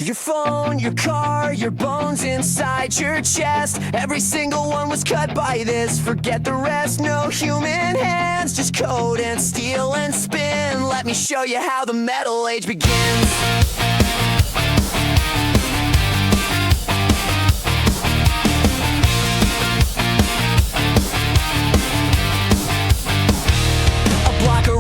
Your phone, your car, your bones inside your chest. Every single one was cut by this. Forget the rest, no human hands. Just code and steel and spin. Let me show you how the metal age begins.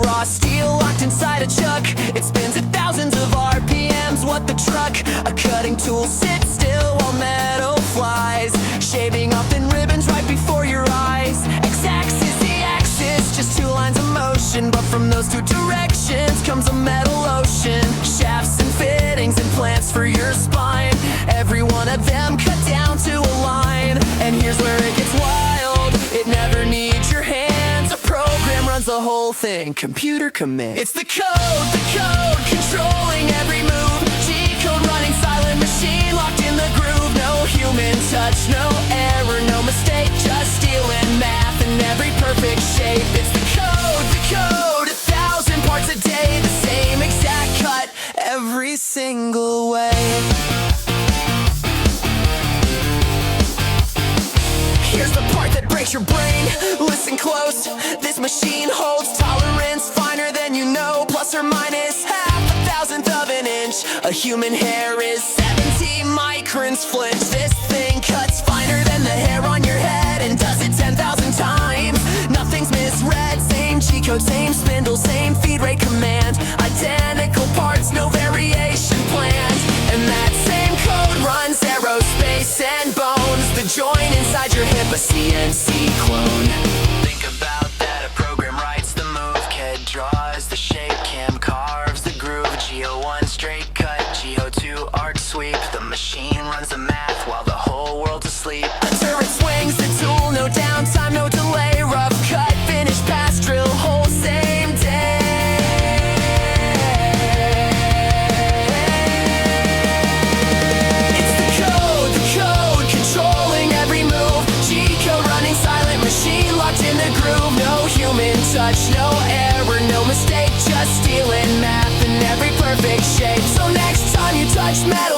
Raw steel locked inside a chuck. It spins at thousands of RPMs. What the truck? A cutting tool sits still while metal flies, shaving off thin ribbons right before your eyes. X-axis, Z-axis, just two lines of motion, but from those two directions comes a metal ocean. Shafts and fittings and plants for your spine, every one of them cut down to a line. And here's where it gets wild. It never needs your hands. A program runs the whole thing. Computer command. It's the code controlling every move. G-code running silent machine locked in the groove. No human touch, no error, no mistake. Just steel and math in every perfect shape. It's the code, 1,000 parts a day. The same exact cut every single way. Here's the part that breaks your brain. Listen close. This machine holds tolerance finer than you know, plus or minus half a thousandth of an inch. A human hair is 70 microns flinch. This thing cuts finer than the hair on your head and does it 10,000 times. Nothing's misread. Same G-code, same spindle, same feed rate command. Identical parts, no variation planned. And that same code runs aerospace and bones. The joint inside your hip, a CNC clone. Think about that, a program writes the move. CAD draws the shape, CAM carves the groove. G01 straight cut, G02 arc sweep. The machine runs the math while the whole world's asleep. The turret swings the tool, no downtime, no delay. Rough cut, finish, pass, drill, hole, same day. It's the code controlling every move. G-code running silent machine locked in the groove. No human touch, no error, no mistake. Just steel and math in every perfect shape. So next time you touch metal,